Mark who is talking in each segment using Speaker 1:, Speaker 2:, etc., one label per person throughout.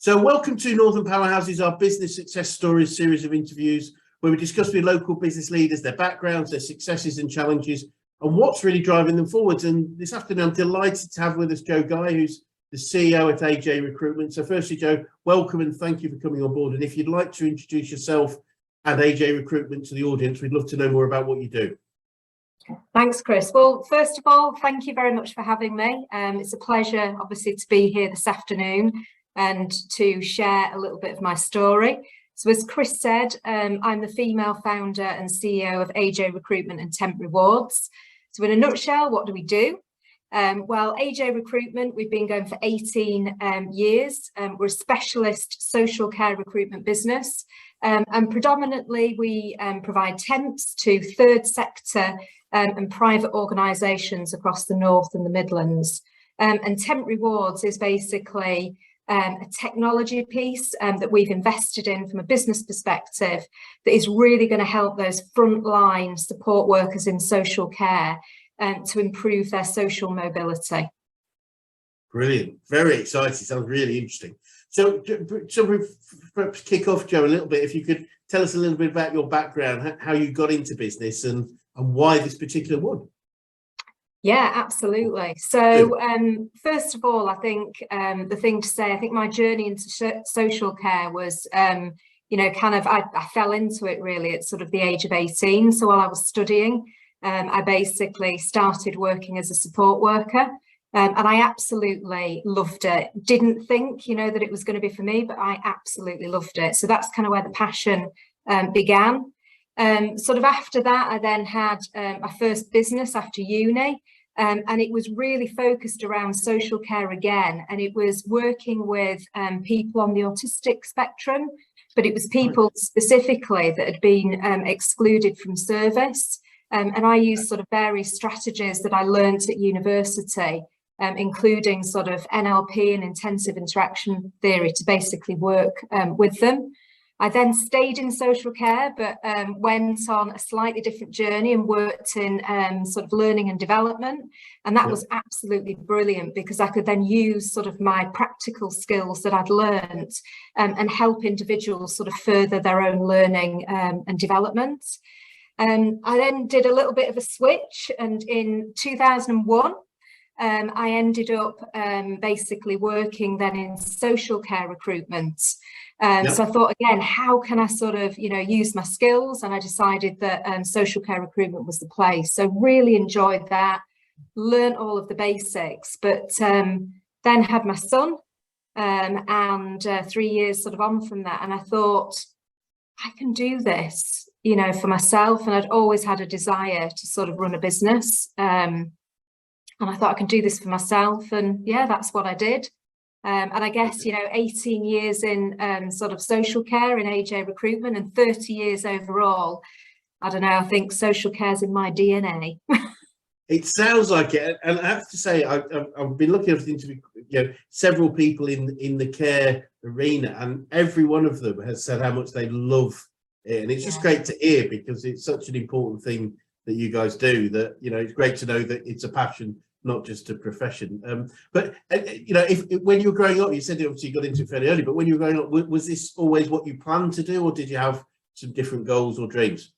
Speaker 1: So welcome to Northern Powerhouses, our business success stories series of interviews where we discuss with local business leaders, their backgrounds, their successes and challenges, and what's really driving them forwards. And this afternoon, I'm delighted to have with us Joe Guy, who's the CEO at AJRecruitment. So firstly, Joe, welcome and thank you for coming on board. And if you'd like to introduce yourself and AJRecruitment to the audience, we'd love to know more about what you do.
Speaker 2: Thanks, Chris. Well, first of all, thank you very much for having me. It's a pleasure, obviously, to be here this afternoon and to share a little bit of my story. So as Chris said, I'm the female founder and CEO of AJRecruitment and Temp Rewards. So in a nutshell, what do we do? Well, AJRecruitment, we've been going for 18 years. We're a specialist social care recruitment business. And predominantly we provide temps to third sector and private organisations across the North and the Midlands. And Temp Rewards is basically a technology piece that we've invested in from a business perspective that is really going to help those frontline support workers in social care to improve their social mobility. Brilliant,
Speaker 1: very exciting, sounds really interesting. So perhaps kick off, Joe, a little bit, if you could tell us a little bit about your background, how you got into business and why this particular one.
Speaker 2: Yeah, absolutely. So first of all, I think the thing to say, I think my journey into social care was, you know, kind of, I fell into it really at sort of the age of 18. So while I was studying, I basically started working as a support worker. And I absolutely loved it. Didn't think, you know, that it was going to be for me, but I absolutely loved it. So that's kind of where the passion began. Sort of after that, I then had my first business after uni, and it was really focused around social care again. And it was working with people on the autistic spectrum, but it was people specifically that had been excluded from service. And I used sort of various strategies that I learned at university, including sort of NLP and intensive interaction theory to basically work with them. I then stayed in social care, but went on a slightly different journey and worked in sort of learning and development. And that was absolutely brilliant because I could then use sort of my practical skills that I'd learned and help individuals sort of further their own learning and development. I then did a little bit of a switch, and in 2001, I ended up basically working then in social care recruitment. So I thought, again, how can I sort of, you know, use my skills? And I decided that social care recruitment was the place. So really enjoyed that, learned all of the basics, but then had my son and 3 years sort of on from that. And I thought, I can do this, you know, for myself. And I'd always had a desire to sort of run a business. And I thought I can do this for myself. And yeah, that's what I did. And I guess, you know, 18 years in sort of social care in AJRecruitment and 30 years overall, I don't know, I think social care's in my DNA.
Speaker 1: It sounds like it. And I have to say, I've been looking at the interview, you know, several people in the care arena, and every one of them has said how much they love it. And it's just great to hear because it's such an important thing that you guys do, that, you know, it's great to know that it's a passion, not just a profession. But you know, if when you were growing up, you said obviously you got into it fairly early, but when you were growing up, was this always what you planned to do, or did you have some different goals or dreams?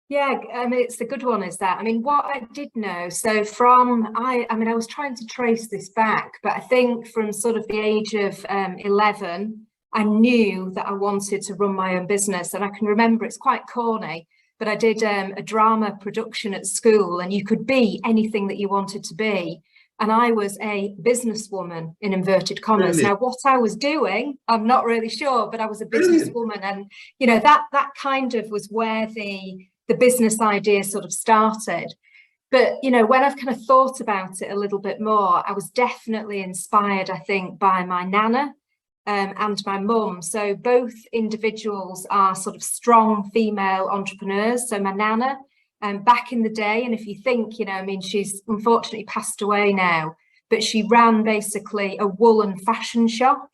Speaker 2: Yeah, I mean, it's a good one, is that, I mean, what I did know, so from, I mean, I was trying to trace this back, but I think from sort of the age of 11, I knew that I wanted to run my own business. And I can remember, it's quite corny, but I did a drama production at school, and you could be anything that you wanted to be. And I was a businesswoman in inverted commas. Really? Now, what I was doing, I'm not really sure, but I was a businesswoman. And, you know, that kind of was where the business idea sort of started. But, you know, when I've kind of thought about it a little bit more, I was definitely inspired, I think, by my nana and my mum. So both individuals are sort of strong female entrepreneurs. So my nana, back in the day, and if you think, you know, I mean, she's unfortunately passed away now, but she ran basically a woolen fashion shop.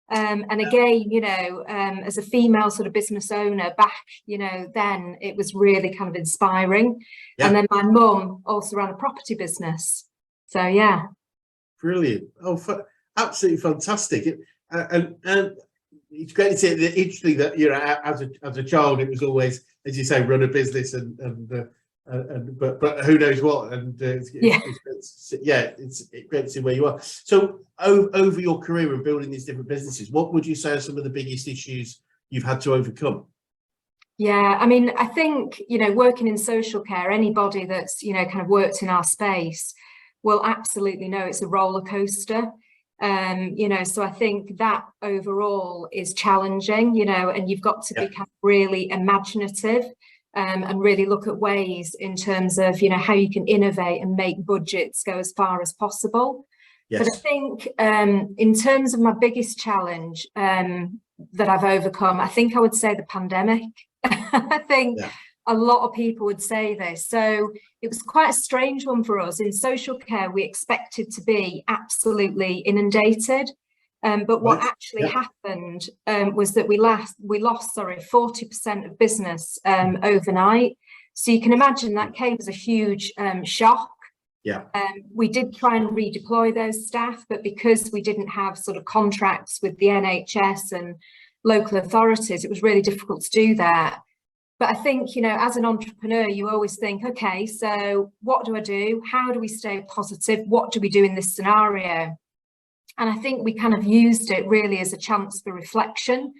Speaker 2: And again, you know, as a female sort of business owner back, you know, then it was really kind of inspiring. And then my mum also ran a property business. So, yeah.
Speaker 1: Brilliant. Oh, absolutely fantastic. And it's great to see that interesting that, you know, as a child, it was always, as you say, run a business but who knows what, and it's great to see where you are. So over your career and building these different businesses, what would you say are some of the biggest issues you've had to overcome?
Speaker 2: Yeah, I mean, I think, you know, working in social care, anybody that's, you know, kind of worked in our space will absolutely know it's a roller coaster. You know, so I think that overall is challenging, you know, and you've got to be kind of really imaginative and really look at ways in terms of, you know, how you can innovate and make budgets go as far as possible. Yes. But I think in terms of my biggest challenge that I've overcome, I think I would say the pandemic. I think a lot of people would say this. So it was quite a strange one for us. In social care, we expected to be absolutely inundated. But what actually happened was that we lost 40% of business overnight. So you can imagine that came as a huge shock. We did try and redeploy those staff, but because we didn't have sort of contracts with the NHS and local authorities, it was really difficult to do that. But I think, you know, as an entrepreneur, you always think, okay, so what do I do? How do we stay positive? What do we do in this scenario? And I think we kind of used it really as a chance for reflection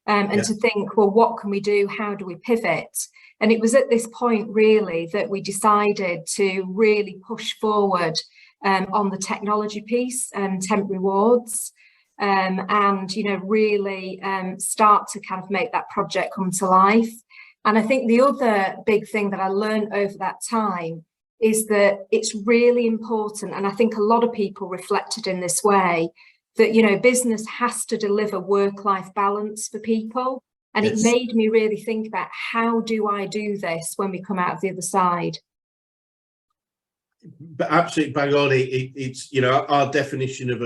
Speaker 2: and to think, well, what can we do? How do we pivot? And it was at this point really that we decided to really push forward on the technology piece and temp rewards and, you know, really start to kind of make that project come to life. And I think the other big thing that I learned over that time is that it's really important, and I think a lot of people reflected in this way, that, you know, business has to deliver work-life balance for people. And it made me really think about, how do I do this when we come out of the other side?
Speaker 1: But absolutely bang on. It's, you know, our definition of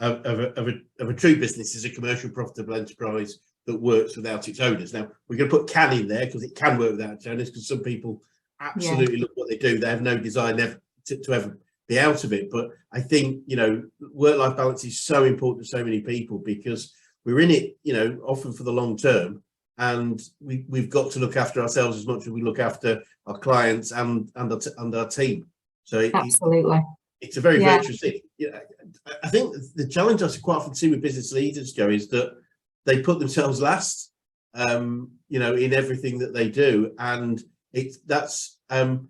Speaker 1: a true business is a commercial profitable enterprise that works without its owners. Now, we're going to put can in there because it can work without its owners, because some people absolutely love what they do. They have no desire never to ever be out of it. But I think, you know, work-life balance is so important to so many people, because we're in it, you know, often for the long term, and we've got to look after ourselves as much as we look after our clients and our team. So
Speaker 2: absolutely,
Speaker 1: it's a very virtuous thing. You know, I think the challenge I quite often see with business leaders, Joe, is that they put themselves last, you know, in everything that they do, and that's on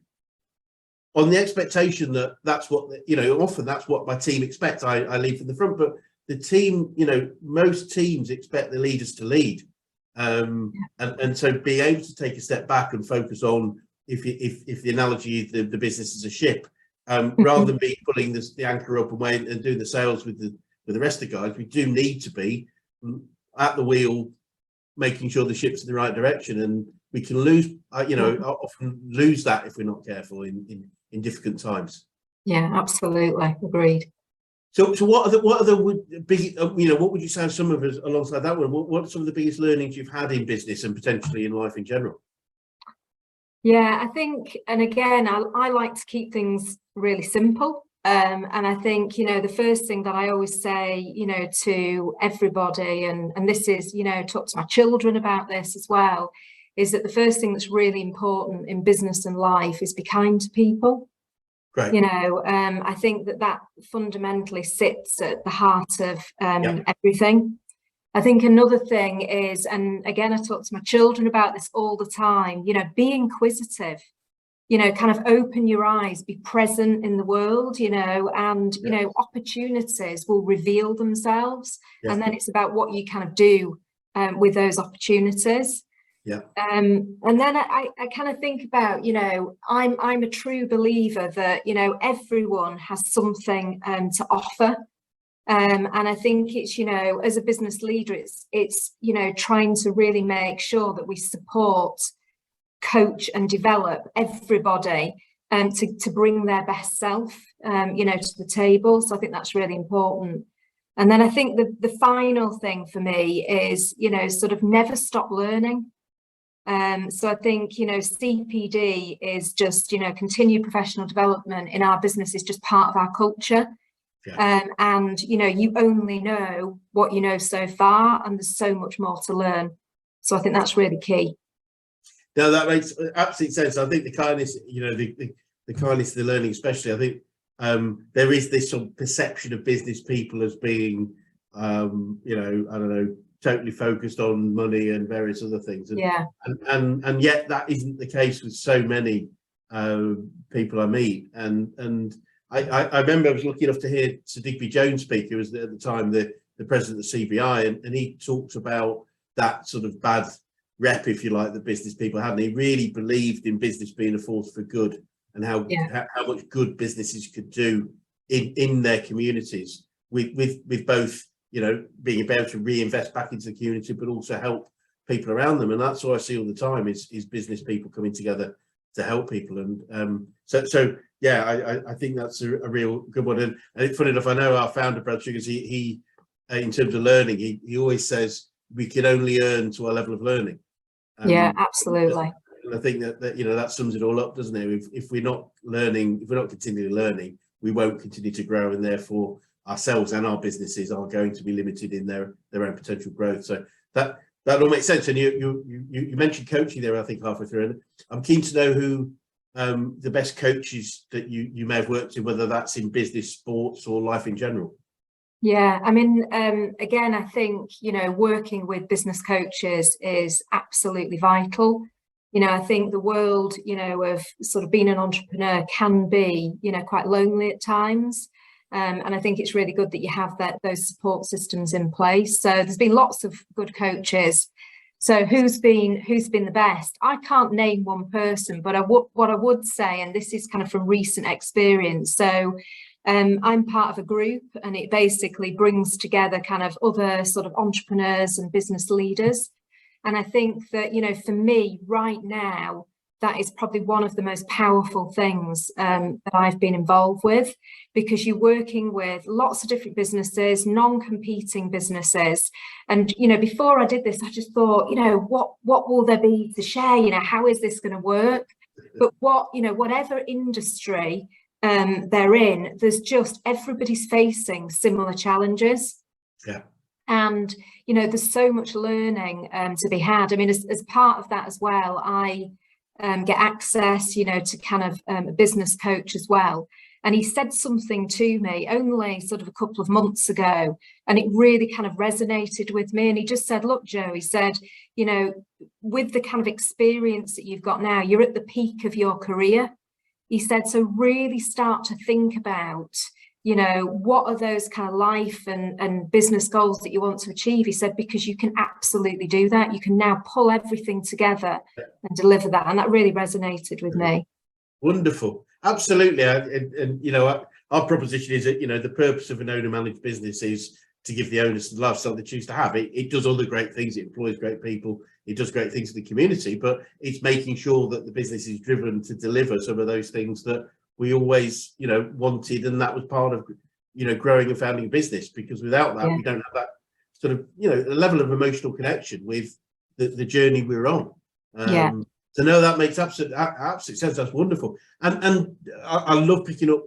Speaker 1: the expectation that that's what, you know, often that's what my team expects. I lead from the front, but the team, you know, most teams expect the leaders to lead, and so being able to take a step back and focus on, if the analogy is the business is a ship, rather than be pulling the anchor up and wait and doing the sales with the rest of the guys, we do need to be at the wheel, making sure the ship's in the right direction, and we can lose, you know, often lose that if we're not careful in difficult times.
Speaker 2: Yeah, absolutely, agreed.
Speaker 1: So what are the big, you know, what would you say some of us alongside that one? What are some of the biggest learnings you've had in business and potentially in life in general?
Speaker 2: Yeah, I think, and again, I like to keep things really simple. And I think, you know, the first thing that I always say, you know, to everybody, and this is, you know, talk to my children about this as well, is that the first thing that's really important in business and life is be kind to people. Right. You know, I think that fundamentally sits at the heart of everything. I think another thing is, and again, I talk to my children about this all the time, you know, be inquisitive, you know, kind of open your eyes, be present in the world, you know, and, you know, opportunities will reveal themselves. And then it's about what you kind of do with those opportunities. And then I kind of think about, you know, I'm a true believer that, you know, everyone has something to offer. And I think it's, you know, as a business leader, it's, you know, trying to really make sure that we support, coach and develop everybody to bring their best self, you know, to the table. So I think that's really important. And then I think the final thing for me is, you know, sort of never stop learning. So I think, you know, CPD is just, you know, continued professional development in our business is just part of our culture. And you only know what you know so far, and there's so much more to learn. So I think that's really key.
Speaker 1: No, that makes absolute sense. I think the kindness, the kindness of the learning, especially, I think there is this sort of perception of business people as being, I don't know, totally focused on money and various other things. And yet that isn't the case with so many people I meet. And I remember I was lucky enough to hear Sir Digby Jones speak, who was at the time the president of CBI, and he talked about that sort of bad rep, if you like, that business people had. And he really believed in business being a force for good, and how much good businesses could do in their communities with both, being able to reinvest back into the community, but also help people around them. And that's what I see all the time is business people coming together to help people. And I think that's a real good one. And funny enough, I know our founder, Brad Sugars, he in terms of learning, he always says we can only earn to our level of learning.
Speaker 2: Yeah, absolutely.
Speaker 1: And I think that sums it all up, doesn't it? If we're not learning, if we're not continually learning, we won't continue to grow, and therefore ourselves and our businesses are going to be limited in their own potential growth. So that all makes sense. And you mentioned coaching there, I think, halfway through, and I'm keen to know who the best coaches that you may have worked with, whether that's in business, sports, or life in general.
Speaker 2: Yeah, I mean, again, I think, working with business coaches is absolutely vital. I think the world, of sort of being an entrepreneur can be, quite lonely at times. And I think it's really good that you have those support systems in place. So there's been lots of good coaches. So who's been the best? I can't name one person, but what I would say, and this is kind of from recent experience. So I'm part of a group, and it basically brings together kind of other sort of entrepreneurs and business leaders. And I think that, for me right now, that is probably one of the most powerful things that I've been involved with, because you're working with lots of different businesses, non-competing businesses. And, before I did this, I just thought, what will there be to share? How is this going to work? But whatever industry they're in, there's just everybody's facing similar challenges.
Speaker 1: Yeah.
Speaker 2: And there's so much learning to be had. I mean, as part of that as well, I get access, to kind of a business coach as well. And he said something to me only sort of a couple of months ago, and it really kind of resonated with me. And he just said, look, Joe, he said, with the kind of experience that you've got now, you're at the peak of your career. He said, so really start to think about, what are those kind of life and business goals that you want to achieve? He said, because you can absolutely do that. You can now pull everything together and deliver that. And that really resonated with me.
Speaker 1: Wonderful. Absolutely. And our proposition is that, the purpose of an owner-managed business is to give the owners the lifestyle they choose to have. It does other great things. It employs great people. It does great things in the community, but it's making sure that the business is driven to deliver some of those things that we always, wanted. And that was part of, growing and founding a business, because without that, we don't have that sort of, a level of emotional connection with the journey we're on. So no, that makes absolute sense. That's wonderful. And I love picking up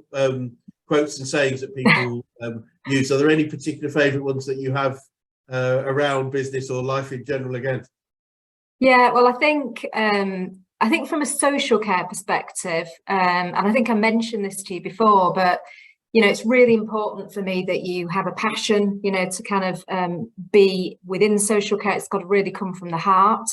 Speaker 1: quotes and sayings that people use. Are there any particular favorite ones that you have around business or life in general again?
Speaker 2: Yeah, well, I think from a social care perspective, and I think I mentioned this to you before, but it's really important for me that you have a passion, to kind of be within social care. It's got to really come from the heart.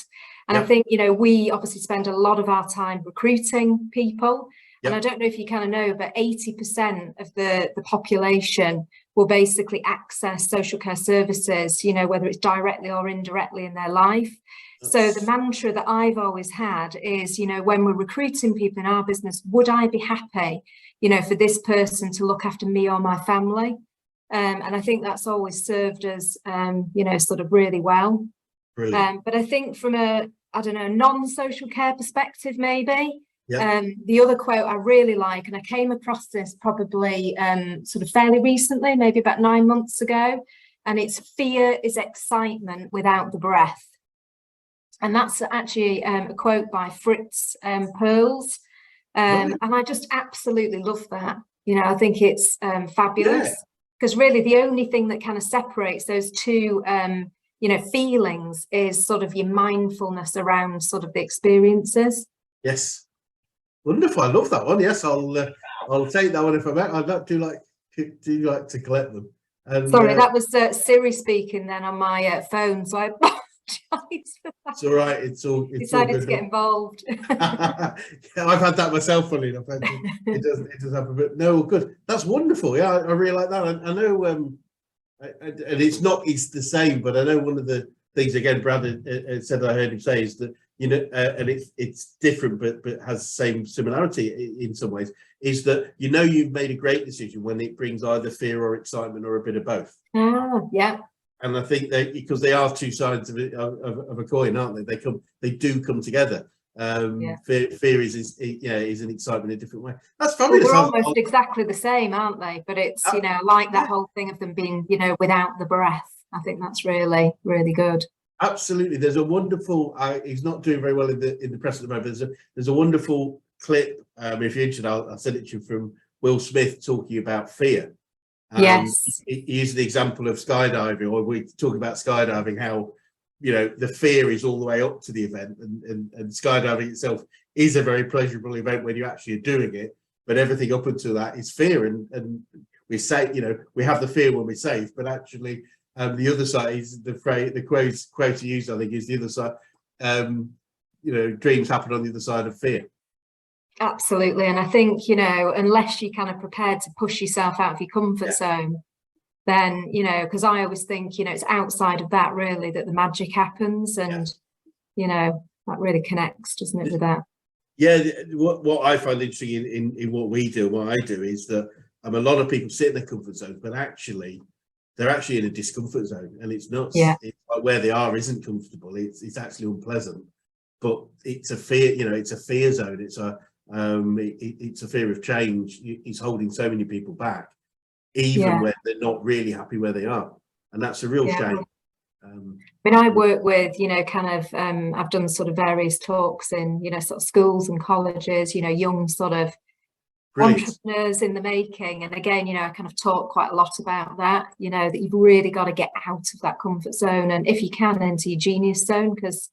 Speaker 2: And I think, we obviously spend a lot of our time recruiting people. And I don't know if you kind of know, but 80% of the population will basically access social care services, whether it's directly or indirectly in their life. So the mantra that I've always had is, when we're recruiting people in our business, would I be happy, for this person to look after me or my family? And I think that's always served us, sort of really well. But I think from a, non-social care perspective, maybe, the other quote I really like, and I came across this probably sort of fairly recently, maybe about 9 months ago, and it's fear is excitement without the breath. And that's actually a quote by Fritz Perls. And I just absolutely love that. I think it's fabulous. because really the only thing that kind of separates those two you know, feelings is sort of your mindfulness around sort of the experiences.
Speaker 1: Yes, wonderful. I love that one. Yes, I'll take that one if I'm out. I'd do like to collect them. And,
Speaker 2: sorry, that was Siri speaking then on my phone, so I apologise for that.
Speaker 1: It's all right. It's all
Speaker 2: decided to get involved.
Speaker 1: Yeah, I've had that myself, funny enough. It does happen, but no, good. That's wonderful. Yeah, I really like that. I know, and it's the same, but I know one of the things, again, Brad said that I heard him say, is that, you know, and it's different, but has the same similarity in some ways, is that, you know, you've made a great decision when it brings either fear or excitement or a bit of both.
Speaker 2: Yeah.
Speaker 1: And I think that because they are two sides of a coin, aren't they? They do come together. Fear is an excitement in a different way. That's fabulous.
Speaker 2: Well, we're almost exactly the same, aren't they? But it's, you know, like that whole thing of them being, you know, without the breath. I think that's really, really good.
Speaker 1: Absolutely. There's a wonderful, he's not doing very well in the press at the moment. There's a wonderful clip. If you're interested, I'll send it to you, from Will Smith talking about fear.
Speaker 2: Yes.
Speaker 1: He used the example of skydiving, or we talk about skydiving, how, you know, the fear is all the way up to the event, and skydiving itself is a very pleasurable event when you actually are doing it, but everything up until that is fear, and we say, you know, we have the fear when we're safe, but actually the other side is the quote he used, I think, is the other side, you know, dreams happen on the other side of fear.
Speaker 2: Absolutely. And I think, you know, unless you're kind of prepared to push yourself out of your comfort zone, then, you know, because I always think, you know, it's outside of that really that the magic happens, and you know, that really connects, doesn't it, with that?
Speaker 1: Yeah, what I find interesting in what we do, what I do, is that a lot of people sit in their comfort zone, but actually they're actually in a discomfort zone, and it's nuts. It's like where they are isn't comfortable. It's actually unpleasant, but it's a fear. You know, it's a fear zone. It's a fear of change. It's holding so many people back, even when they're not really happy where they are, and that's a real shame.
Speaker 2: I mean, I work with, you know, kind of I've done sort of various talks in, you know, sort of schools and colleges, you know, young sort of entrepreneurs in the making, and again, you know, I kind of talk quite a lot about that, you know, that you've really got to get out of that comfort zone, and if you can, into your genius zone, because,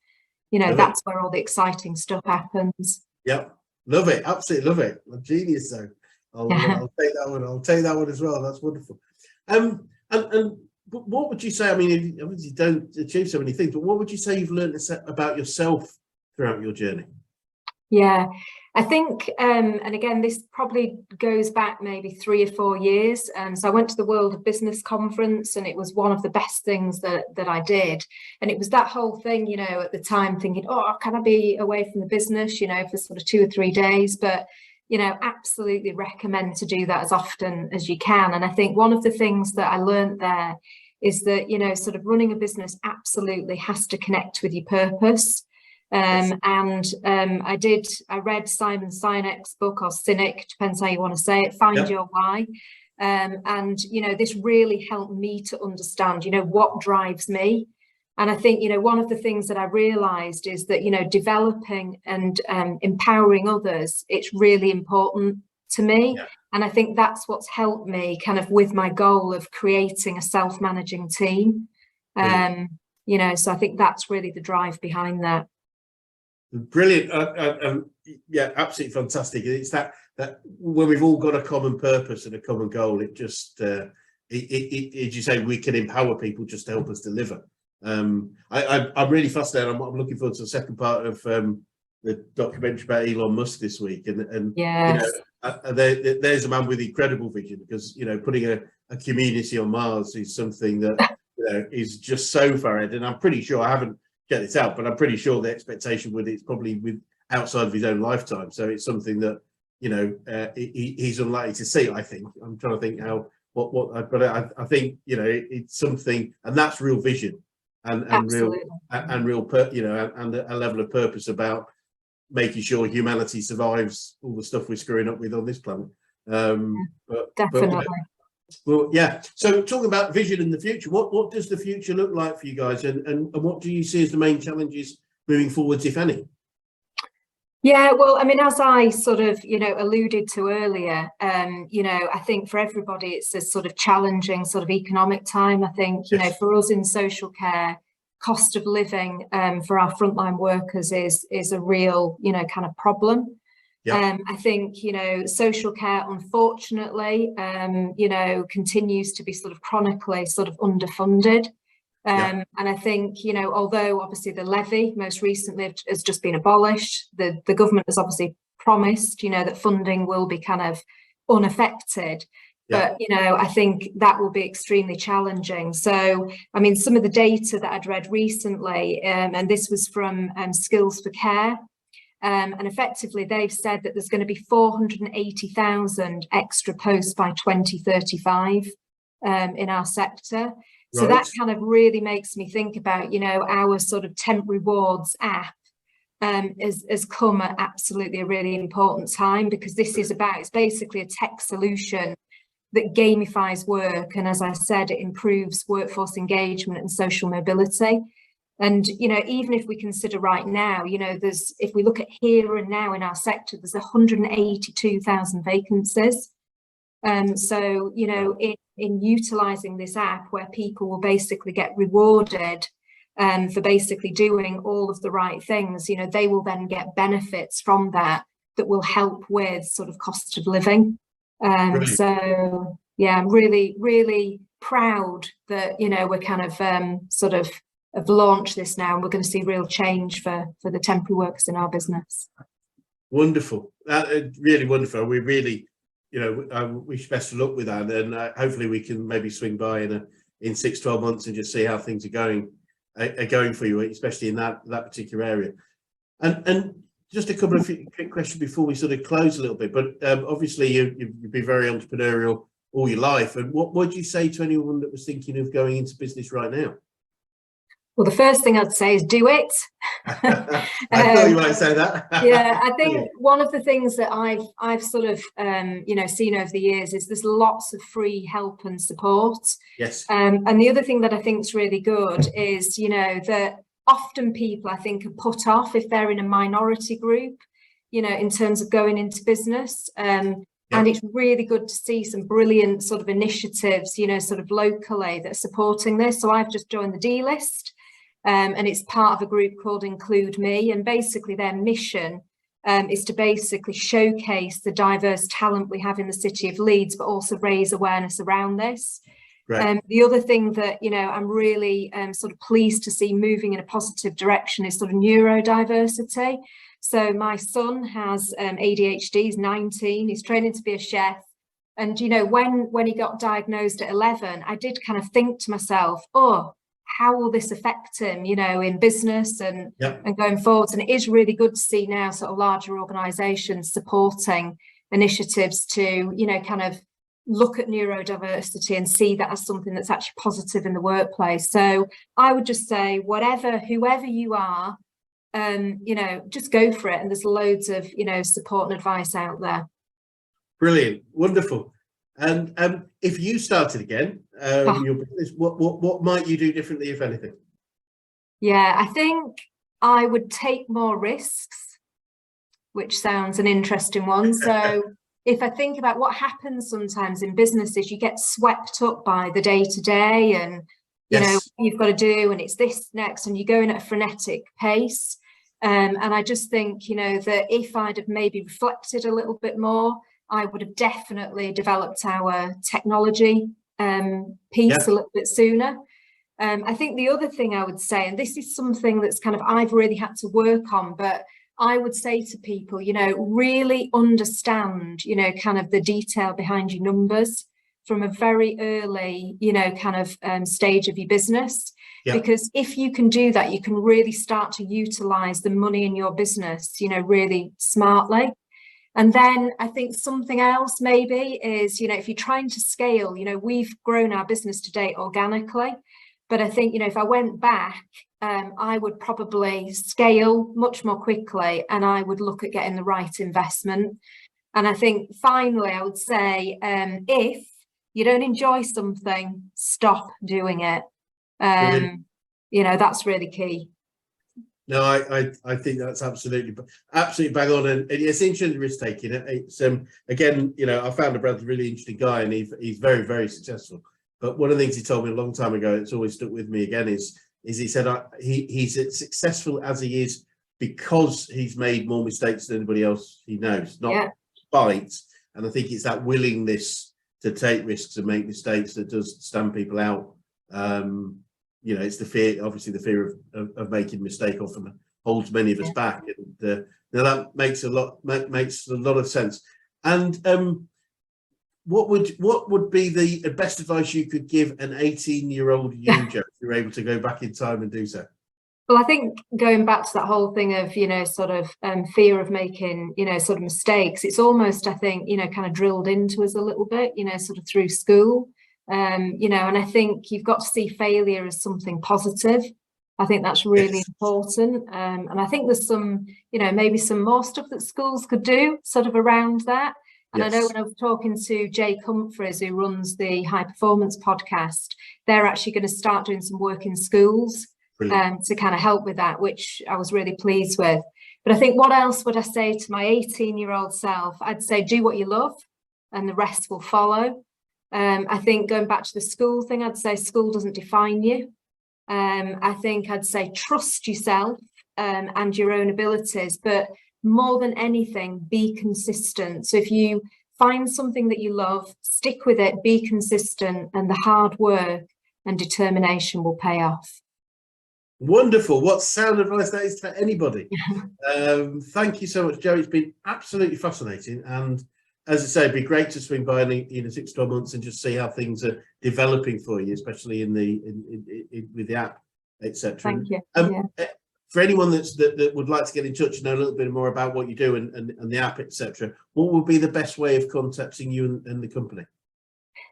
Speaker 2: you know, that's where all the exciting stuff happens.
Speaker 1: Love it, absolutely love it. A genius zone. I'll take that one. I'll take that one as well. That's wonderful. And what would you say? I mean, obviously you don't achieve so many things, but what would you say you've learned about yourself throughout your journey?
Speaker 2: Yeah, I think, and again, this probably goes back maybe 3 or 4 years. So I went to the World of Business conference, and it was one of the best things that I did. And it was that whole thing, you know, at the time thinking, oh, can I be away from the business, you know, for sort of 2 or 3 days? But, you know, absolutely recommend to do that as often as you can. And I think one of the things that I learned there is that, you know, sort of running a business absolutely has to connect with your purpose. I read Simon Sinek's book, or Sinek, depends how you want to say it, Find Your Why. And, you know, this really helped me to understand, you know, what drives me. And I think, you know, one of the things that I realized is that, you know, developing and empowering others, it's really important to me. And I think that's what's helped me kind of with my goal of creating a self-managing team. You know, so I think that's really the drive behind that.
Speaker 1: Brilliant. Yeah, absolutely fantastic. It's that when we've all got a common purpose and a common goal, it just as you say, we can empower people just to help us deliver. I'm really fascinated. I'm looking forward to the second part of the documentary about Elon Musk this week, and you know, there's a man with incredible vision, because, you know, putting a community on Mars is something that, you know, is just so far ahead. And I'm pretty sure, I haven't get this out, but I'm pretty sure the expectation with it's probably with outside of his own lifetime. So it's something that, you know, he's unlikely to see. I think I'm trying to think how but I think, you know, it's something, and that's real vision and real you know, and a level of purpose about making sure humanity survives all the stuff we're screwing up with on this planet.
Speaker 2: Definitely.
Speaker 1: Well, yeah. So talking about vision in the future, what does the future look like for you guys, and what do you see as the main challenges moving forwards, if any?
Speaker 2: Yeah, well, I mean, as I sort of, alluded to earlier, I think for everybody, it's a sort of challenging sort of economic time. I think, for us in social care, cost of living for our frontline workers is a real, kind of problem.
Speaker 1: Yeah.
Speaker 2: I think, social care, unfortunately, continues to be sort of chronically sort of underfunded. And I think, although obviously the levy most recently has just been abolished, the government has obviously promised, that funding will be kind of unaffected. But, I think that will be extremely challenging. So, I mean, some of the data that I'd read recently, and this was from Skills for Care, and effectively they've said that there's going to be 480,000 extra posts by 2035 in our sector. So that kind of really makes me think about, our sort of temp rewards app has come at absolutely a really important time, because this is about, it's basically a tech solution that gamifies work. And as I said, it improves workforce engagement and social mobility. And, even if we consider right now, if we look at here and now in our sector, there's 182,000 vacancies. So, in utilising this app, where people will basically get rewarded for basically doing all of the right things, they will then get benefits from that will help with sort of cost of living. So, yeah, I'm really, really proud that, we're kind of sort of have launched this now, and we're going to see real change for the temporary workers in our business.
Speaker 1: Wonderful. Really wonderful. We really, wish best of luck with that, and hopefully we can maybe swing by in 6-12 months and just see how things are going for you, especially in that particular area. And just a couple of quick questions before we sort of close a little bit. But obviously you've been very entrepreneurial all your life. And what would you say to anyone that was thinking of going into business right now?
Speaker 2: Well, the first thing I'd say is do it.
Speaker 1: I thought you might say that.
Speaker 2: Yeah, I think one of the things that I've sort of seen over the years is there's lots of free help and support.
Speaker 1: Yes.
Speaker 2: And the other thing that I think is really good is that often people, I think, are put off if they're in a minority group, in terms of going into business. And it's really good to see some brilliant sort of initiatives, sort of locally that are supporting this. So I've just joined the D list. And it's part of a group called Include Me, and basically their mission is to basically showcase the diverse talent we have in the city of Leeds, but also raise awareness around this. The other thing that I'm really sort of pleased to see moving in a positive direction is sort of neurodiversity. So my son has ADHD, he's 19, he's training to be a chef. And when he got diagnosed at 11, I did kind of think to myself, how will this affect him, in business and going forwards? And it is really good to see now sort of larger organisations supporting initiatives to, kind of look at neurodiversity and see that as something that's actually positive in the workplace. So I would just say, whoever you are, just go for it. And there's loads of, support and advice out there.
Speaker 1: Brilliant. Wonderful. And if you started again, your business, what might you do differently, if anything?
Speaker 2: Yeah, I think I would take more risks, which sounds an interesting one. So if I think about what happens sometimes in businesses, you get swept up by the day-to-day and, you've got to do, and it's this next, and you're going at a frenetic pace. And I just think, that if I'd have maybe reflected a little bit more, I would have definitely developed our technology piece a little bit sooner. I think the other thing I would say, and this is something that's kind of I've really had to work on, but I would say to people, really understand, kind of the detail behind your numbers from a very early, kind of stage of your business. Because if you can do that, you can really start to utilize the money in your business, really smartly. And then I think something else maybe is, if you're trying to scale, we've grown our business to date organically, but I think, if I went back, I would probably scale much more quickly, and I would look at getting the right investment. And I think finally, I would say, if you don't enjoy something, stop doing it. That's really key.
Speaker 1: No, I think that's absolutely bang on, and it's interesting risk taking. It's again, you know, I found a brother really interesting guy, and he's very, very successful. But one of the things he told me a long time ago, it's always stuck with me again, is he said he's as successful as he is because he's made more mistakes than anybody else he knows, not spite. And I think it's that willingness to take risks and make mistakes that does stand people out. You know, it's the fear, obviously the fear of making a mistake often holds many of us back. And now that makes a lot of sense. And what would be the best advice you could give an 18-year-old you, Joe, if you're able to go back in time and do so?
Speaker 2: Well, I think going back to that whole thing of, you know, sort of fear of making, you know, sort of mistakes, it's almost, I think, you know, kind of drilled into us a little bit, you know, sort of through school. You know, and I think you've got to see failure as something positive. I think that's really important. And I think there's some, you know, maybe some more stuff that schools could do sort of around that. And I know when I was talking to Jake Humphries, who runs the High Performance podcast, they're actually going to start doing some work in schools to kind of help with that, which I was really pleased with. But I think what else would I say to my 18-year-old self? I'd say do what you love and the rest will follow. I think going back to the school thing, I'd say school doesn't define you. I think I'd say trust yourself and your own abilities, but more than anything, be consistent. So if you find something that you love, stick with it, be consistent, and the hard work and determination will pay off.
Speaker 1: Wonderful. What sound advice that is to anybody. Thank you so much, Joe. It's been absolutely fascinating. And as I say, it'd be great to swing by in 6 to 12 months and just see how things are developing for you, especially with the app, etc.
Speaker 2: Thank you.
Speaker 1: For anyone that would like to get in touch and know a little bit more about what you do and the app, etc., what would be the best way of contacting you and the company?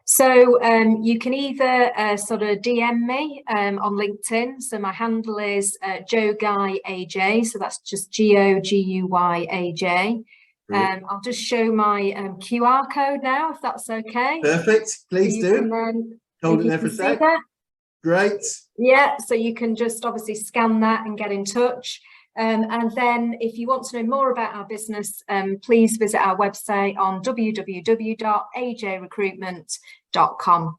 Speaker 2: So you can either sort of DM me on LinkedIn. So my handle is Joe Guy AJ. So that's just GOGUY AJ. I'll just show my QR code now, if that's okay.
Speaker 1: Perfect. Please do. Hold it there for a sec. Great.
Speaker 2: Yeah, so you can just obviously scan that and get in touch. And then if you want to know more about our business, please visit our website on www.AJRecruitment.com.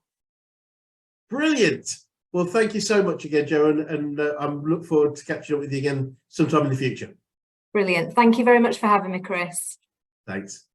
Speaker 1: Brilliant. Well, thank you so much again, Joe, and I look forward to catching up with you again sometime in the future.
Speaker 2: Brilliant. Thank you very much for having me, Chris.
Speaker 1: Thanks.